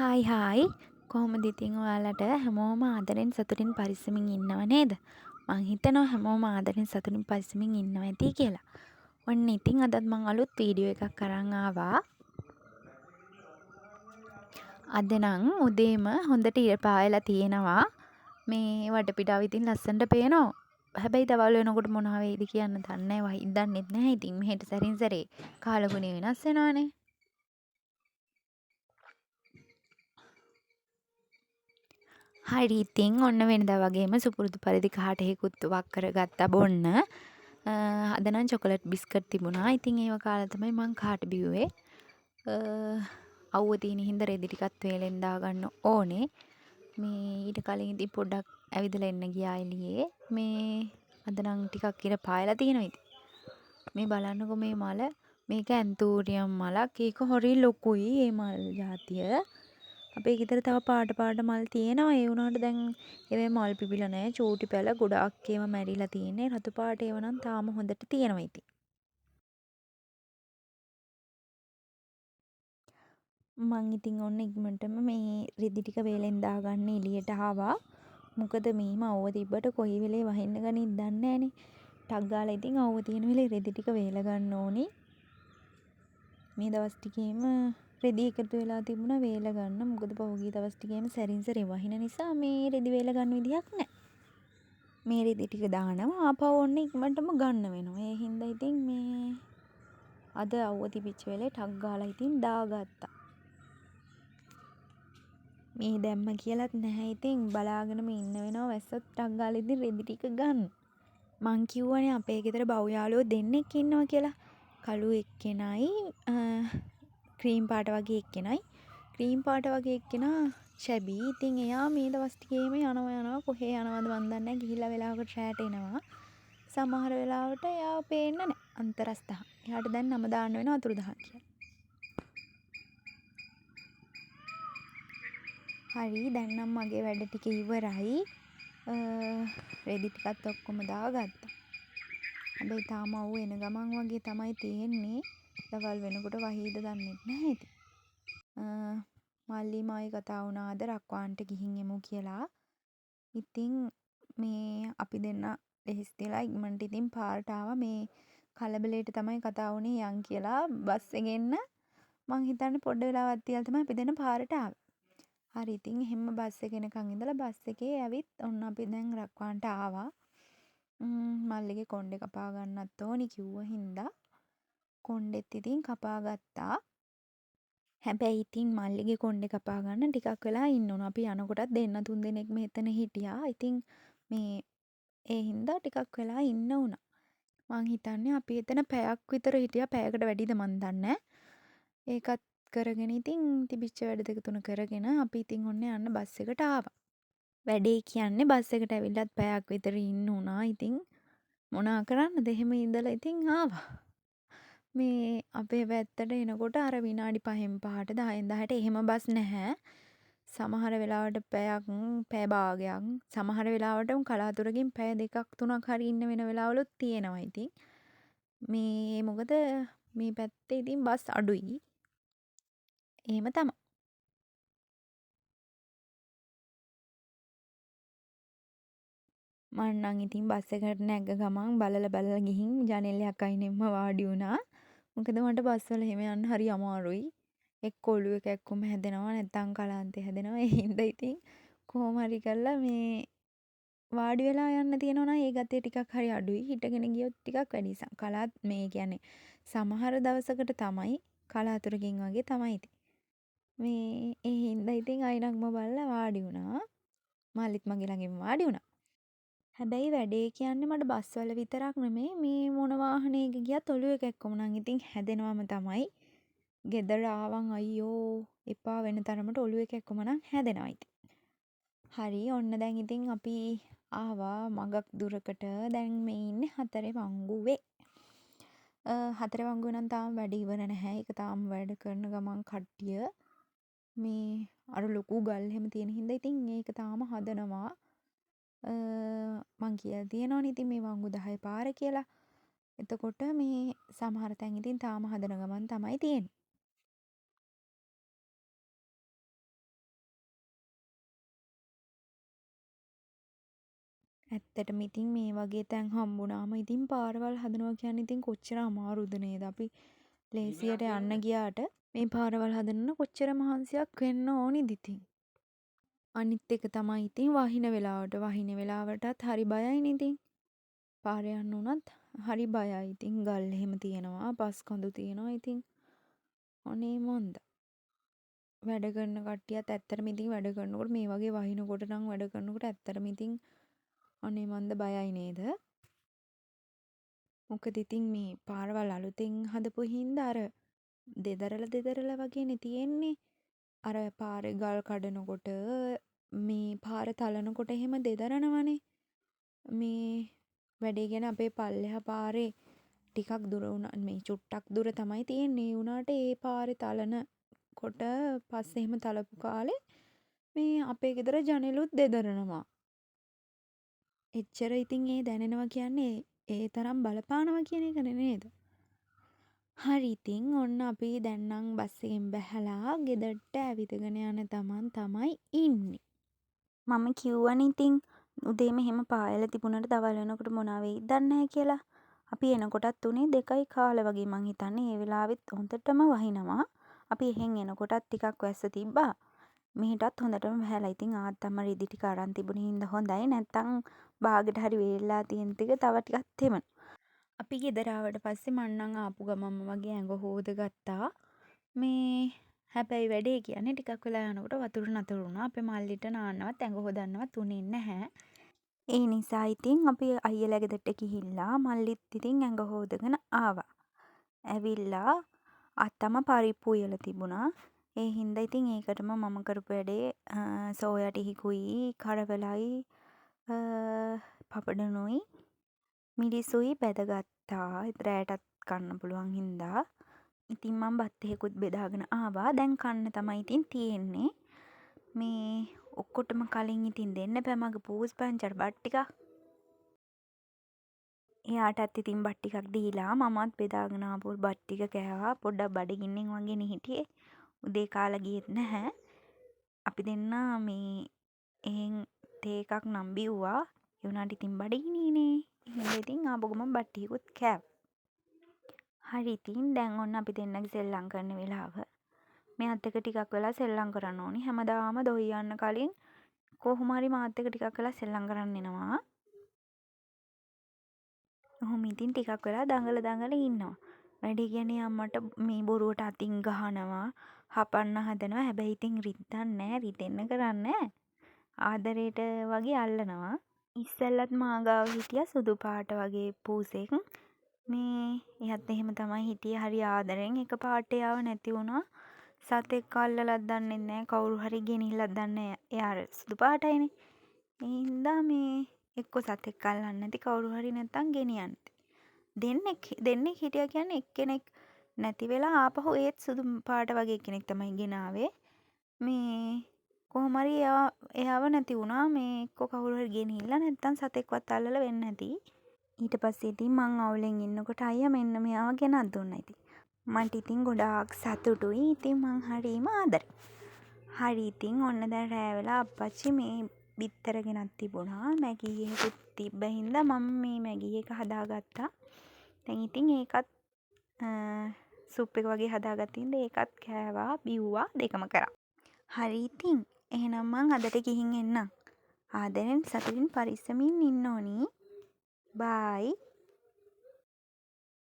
Hi hi කොහොමද ඉතින් ඔයාලට හැමෝම ආදරෙන් සතුටින් පරිස්සමින් ඉන්නව නේද? මං හිතනවා හැමෝම ආදරෙන් සතුටින් පරිස්සමින් ඉන්නවා ඇති කියලා. ඔන්න ඉතින් අදත් මං අලුත් වීඩියෝ එකක් අරන් ආවා. අද නම් උදේම හොඳට ඉර පායලා තියෙනවා. මේ වටපිටාව ඉතින් ලස්සනට පේනවා. හැබැයි දවල් වෙනකොට මොනවා වෙයිද කියන්න දන්නේ නැහැ. දන්නෙත් නැහැ. ඉතින් මෙහෙට සැරින් සැරේ කාලගුණය වෙනස් වෙනවනේ. හරි ඉතින් ඔන්න වෙනදා වගේම සුපුරුදු පරිදි කාට හේකුත් වක් කරගත්තා බොන්න. අද නම් චොකලට් බිස්කට් තිබුණා. ඉතින් ඒව කාලා තමයි මං කාට බිව්වේ. අවුව තියෙන හින්දා රෙදි ටිකත් වේලෙන් දාගන්න ඕනේ. මේ ඊට කලින් ඉතින් පොඩ්ඩක් ඇවිදලා එන්න ගියා එළියේ. මේ අද නම් ටිකක් ඉර පායලා තියෙනවා ඉතින්. මේ බලන්නකෝ මේ මල. මේක ඇන්තූරියම් මලක්. ඒක හොරි ලොකුයි මේ මල් జాතිය. අපේ ගෙදර තව පාට පාට මල් තියෙනවා. ඒ වුණාට දැන් ඒවේ මල් පිපිලා නැහැ. චූටි පැල ගොඩාක් ඒවා මැරිලා තියෙන්නේ. රතු පාට ඒවා නම් තාම හොඳට තියෙනවා ඉතින්. මං ඉතින් ඔන්න ඉක්මනටම මේ රෙදි ටික වේලෙන් දාගන්න එළියට ආවා. මොකද මෙහිම අවුව තිබ්බට කොයි වෙලේ වහින්න ගනින්ද දන්නේ නැහනේ. ටක් ගාලා ඉතින් අවුව තියෙන වෙලේ රෙදි ටික වේල ගන්න ඕනි. මේ දවස් ටිකේම රෙදි එකතු වෙලා තිබුණා වේල ගන්න. මොකද පහුගිය දවස් ටිකේම සැරින් සැරේ වහින නිසා මේ රෙදි වේල ගන්න විදියක් නැහැ. මේ රෙදි ටික දානවා ආපහු ඔන්න ඉක්මනටම ගන්න වෙනවා. ඒ හින්දා ඉතින් මේ අද අවුව තිබිච්ච වෙලේ ටක් ගාලා ඉතින් දාගත්තා. මේ දැම්ම කියලාත් නැහැ ඉතින් බලාගෙනම ඉන්න වෙනවා වැස්සත් ටක් ගාලා ඉතින් රෙදි ටික ගන්න. මං කිව්වනේ අපේ ගෙදර බව් යාළුවෝ දෙන්නෙක් ඉන්නවා කියලා. කළු එක්කෙනයි ක්‍රීම් පාට වගේ එක්කෙනයි. ක්‍රීම් පාට වගේ එක්කෙනා ෂැබි. ඉතින් එයා මේ දවස් ටිකේම යනවා කොහේ යනවද මන් දන්නේ නැහැ. ගිහිල්ලා වෙලාවකට රැට එනවා. සමහර වෙලාවට එයා පේන්නේ නැහැ. අන්තරස්තහ. එයාට දැන් නම දාන්න වෙනවා අතුරුදහන් කියලා. හරි දැන් නම් මගේ වැඩ ටික ඉවරයි. රෙදි ටිකත් ඔක්කොම දාගත්තා. හැබැයි තාම අවුව එන ගමන් වගේ තමයි තියෙන්නේ. දවල් වෙනකොට වහීද දන්නෙත් නැහැ ඉතින්. මල්ලි මායි කතා වුණාද රක්වාන්ට ගිහින් එමු කියලා. ඉතින් මේ අපි දෙන්න ලෙහෙස්තිලා ඉක්මනට ඉතින් පාරට ආවා. මේ කලබලේට තමයි කතා වුණේ යන් කියලා බස් එකෙන්න මං හිතන්නේ පොඩ්ඩ වෙලාවක් තියලා තමයි අපි දෙන්න පාරට ආවේ. හරි ඉතින් එහෙම බස් එක එනකන් ඉඳලා බස් එකේ ඇවිත් ඔන්න අපි දැන් රක්වාන්ට ආවා. මල්ලිගේ කොණ්ඩේ කපා ගන්නත් ඕනි කිව්ව හින්දා කොණ්ඩෙත් ඉතින් කපා ගත්තා. හැබැයි ඉතින් මල්ලිගේ කොණ්ඩේ කපා ගන්න ටිකක් වෙලා ඉන්න උනා. අපි යනකොටත් දෙන්න තුන් දෙනෙක් මෙතන හිටියා. ඉතින් මේ ඒ හින්දා ටිකක් වෙලා ඉන්න උනා. මං හිතන්නේ අපි එතන පැයක් විතර හිටියා. පැයකට වැඩිද මන් දන්නේ ඒකත් කරගෙන ඉතින් තිබිච්ච වැඩ දෙක තුන කරගෙන අපි ඉතින් ඔන්න යන්න බස් එකට ආවා. වැඩේ කියන්නේ බස් එකට ඇවිල්ලත් පැයක් විතර ඉන්න උනා. ඉතින් මොනා කරන්නද එහෙම ඉඳලා ඉතින් ආවා. මේ අපේ පැත්තට එනකොට අර විනාඩි 5න් 5ට 10න් 10ට එහෙම බස් නැහැ. සමහර වෙලාවට පැයක් පැය භාගයක් සමහර වෙලාවට කලාතුරකින් පැය දෙකක් තුනක් හරි ඉන්න වෙන වෙලාවලුත් තියෙනවා ඉතින්. මේ මොකද මේ පැත්තේ ඉතින් බස් අඩුයි. එහෙම තමයි. මං නම් ඉතින් බස් එකට නැග්ග ගමන් බලලා ගිහින් ජනෙලයක් අයිනෙම වාඩි වුණා. මොකද මට බස් වල එහෙම යන්න හරි අමාරුයි. එක්ක ඔළුව කැක්කුම හැදෙනවා නැත්නම් කලාන්තේ හැදෙනවා. ඒ හින්දා ඉතින් කොහොම හරි කරලා මේ වාඩි වෙලා යන්න තියෙනවා නම් ඒ ගතිය ටිකක් හරි අඩුයි. හිටගෙන ගියොත් ටිකක් වැඩි. කලාත් මේ කියන්නේ සමහර දවසකට තමයි කලාතුරකින් වගේ තමයි ඉතින්. මේ ඒ හින්දා ඉතින් අයිනක්ම බලලා වාඩි වුණා. මල්ලිත් මගේ ළඟින් වාඩි වුණා. හැබැයි වැඩේ කියන්නේ මට බස් වල විතරක් නෙමෙයි මේ මොන වාහනයක ගියත් ඔළුව කැක්කුම නම් ඉතින් හැදෙනවම තමයි. ගෙදර ආවන් අයියෝ එපා වෙන තරමට ඔළුව කැක්කුම නම් හැදෙනවා ඉතින්. හරි ඔන්න දැන් ඉතින් අපි ආවා මගක් දුරකට. දැන් මේ ඉන්නේ 4 වංගුවේ. 4 වංගුව නම් තාම වැඩ ඉවර නැහැ. ඒක තාම වැඩ කරන ගමන් කට්ටිය මේ අර ලොකු ගල් එහෙම තියෙන හින්දා ඉතින් ඒක තාම හදනවා. මං කියලා තියෙනවනේ ඉතින් මේ වංගු 10 පාර කියලා. එතකොට මේ සමහර තැන් ඉතින් තාම හදන ගමන් තමයි තියෙන්නේ. ඇත්තටම ඉතින් මේ වගේ තැන් හම්බුනාම ඉතින් පාරවල් හදනවා කියන්නේ ඉතින් කොච්චර අමාරුද නේද? අපි ලේසියට යන්න ගියාට මේ පාරවල් හදන්න කොච්චර මහන්සියක් වෙන්න ඕනිද ඉතින්. අනිත් එක තමයි ඉතින් වහින වෙලාවටත් හරි බයයිනේ ඉතින්. පාරේ යන්න උනත් හරි බයයි. ඉතින් ගල් එහෙම තියෙනවා, පස් කඳු තියෙනවා. ඉතින් අනේ මන්ද. වැඩ කරන කට්ටියත් ඇත්තටම ඉතින් වැඩ කරනකොට මේ වගේ වහිනකොට නම් වැඩ කරනකොට ඇත්තටම ඉතින් අනේ මන්ද බයයි නේද? මොකද ඉතින් මේ පාරවල් අලුතෙන් හදපු හින්දා අර දෙදරලා වගේනේ තියෙන්නේ. අර පාරේ ගල් කඩනකොට මේ පාර තලනකොට එහෙම දෙදරනවනේ. මේ වැඩේ ගැන අපේ පල්ලෙහා පාරේ ටිකක් දුර වුණා මේ චුට්ටක් දුර තමයි තියෙන්නේ. ඒ වුණාට ඒ පාරේ තලනකොට පස්සේ එහෙම තලපු කාලේ මේ අපේ ගෙදර ජනෙලුත් දෙදරනවා. එච්චර ඉතින් ඒ දැනෙනවා කියන්නේ ඒ තරම් බලපානවා කියන එකනේ නේද? හරි ඉතින් ඔන්න අපි දැන් නම් බස් එකෙන් බැහැලා ගෙදරට ඇවිදගෙන යන තමන් තමයි ඉන්නේ. මම කිව්වනේ ඉතින් උදේ මෙහෙම පායලා තිබුණාට දවල් වෙනකොට මොනවා වෙයිද දන්නේ නැහැ කියලා. අපි එනකොටත් උනේ 2:15 වගේ මං හිතන්නේ ඒ වෙලාවෙත් හොඳටම වහිනවා. අපි එහෙන් එනකොටත් ටිකක් වැස්ස තිබ්බා. මෙහෙටත් හොඳටම බහැලා. ඉතින් ආත්තම්ම රෙදි ටික අරන් තිබුණේ හින්දා හොඳයි. නැත්තම් බාගෙට හරි වේලිලා තියෙන ටික තව ටිකක් තෙමන. අපි ගෙදර ආවට පස්සේ මං නම් ආපු ගමන්ම වගේ ඇඟ හොදගත්තා. මේ හැබැයි වැඩේ කියන්නේ ටිකක් වෙලා යනකොට වතුර නතර වුණා. අපේ මල්ලිට නාන්නවත් ඇඟ හොදන්නවත් උනේ නැහැ. ඒ නිසා ඉතින් අපි අයියලා ගෙදරට ගිහිල්ලා මල්ලිත් ඉතින් ඇඟ හොදගෙන ආවා. ඇවිල්ලා අත්තම පරිප්පු උයලා තිබුණා. ඒ හින්දා ඉතින් ඒකටම මම කරපු වැඩේ සෝයා ටිහිකුයි කරවලයි පපඩනුයි මිරිසුයි බැදගත්තා. රෑටත් කන්න පුළුවන් හින්දා. ඉතින් මම බත් එහෙකුත් බෙදාගෙන ආවා. දැන් කන්න තමයි ඉතින් තියෙන්නේ. මේ ඔක්කොටම කලින් ඉතින් දෙන්න බෑ මගේ පූස් පංචර බත් ටිකක්. එයාටත් ඉතින් බත් ටිකක් දීලා මමත් බෙදාගෙන ආපු බත් ටික කෑවා. පොඩ්ඩක් බඩගින්නෙන් වගේනේ හිටියේ. උදේ කාලා ගියෙත් නැහැ. අපි දෙන්න මේ එහෙන් තේ එකක් නම් බිව්වා. ඒ වුණාට ඉතින් බඩගිනීනේ. එහෙනම් ඉතින් ආපු ගමන් බත් ටිකකුත් කෑවා. හරි ඉතින් දැන් ඔන්න අපි දෙන්නගේ සෙල්ලම් කරන වෙලාව. මෙයාත් එක්ක ටිකක් වෙලා සෙල්ලම් කරන්න ඕනි. හැමදාම දොයි යන්න කලින් කොහොම හරි මාත් එක්ක ටිකක් වෙලා සෙල්ලම් කරන්න එනවා. ඔහොම ඉතින් ටිකක් වෙලා දඟල ඉන්නවා. වැඩේ කියන්නේ අම්මට මේ බොරුවට අතින් ගහනවා, හපන්න හදනවා. හැබැයි ඉතින් රිද්දන්නේ නැහැ, රිදෙන්න කරන්නේ ආදරේට වගේ අල්ලනවා. ඉස්සෙල්ලත් මා ගාව හිටියා සුදු පාට වගේ පූසෙක්. මේ එයත් එහෙම තමයි හිටියේ හරි ආදරෙන්. එකපාරට එයාව නැති වුණා. සතෙක් අල්ලලත් දන්නේ නැහැ, කවුරු හරි ගෙනිහිල්ලත් දන්නේ නැහැ. එයා සුදු පාටයිනේ. ඒ හින්දා මේ එක්ක සතෙක් අල්ලන්නේ නැති කවුරු හරි නැත්තම් ගෙනියන්න. දෙන්නෙක් හිටියා කියන්නේ එක්කෙනෙක් නැති වෙලා ආපහු ඒත් සුදු පාට වගේ කෙනෙක් තමයි ගෙනාවේ. මේ කොහොම හරි එයාව නැති වුණා. මේ එක්ක කවුරු හරි ගෙනිහිල්ලා නැත්තම් සතෙක්වත් අල්ලලා වෙන්න ඇති. ඊට පස්සේ ඉතින් මං අවුලෙන් ඉන්නකොට අයියා මෙන්න මෙයාව ගෙනත් දුන්නා ඉතින්. මට ඉතින් ගොඩාක් සතුටුයි. ඉතින් මං හරිම ආදරෙයි. හරි ඉතින් ඔන්න දැන් රෑ වෙලා අප්පච්චි මේ බිත්තර ගෙනත් තිබුණා. මැගි එකකුත් තිබ්බ හින්දා මම මේ මැගි එක හදාගත්තා. දැන් ඉතින් ඒකත් සුප් එක වගේ හදාගත්ත හින්දා ඒකත් කෑවා, බිව්වා, දෙකම කරා. හරි ඉතින් එහෙනම් මං අදට ගිහින් එන්නම්. ආදරෙන් සතුටින් පරිස්සමින් ඉන්න ඕනි. බායි.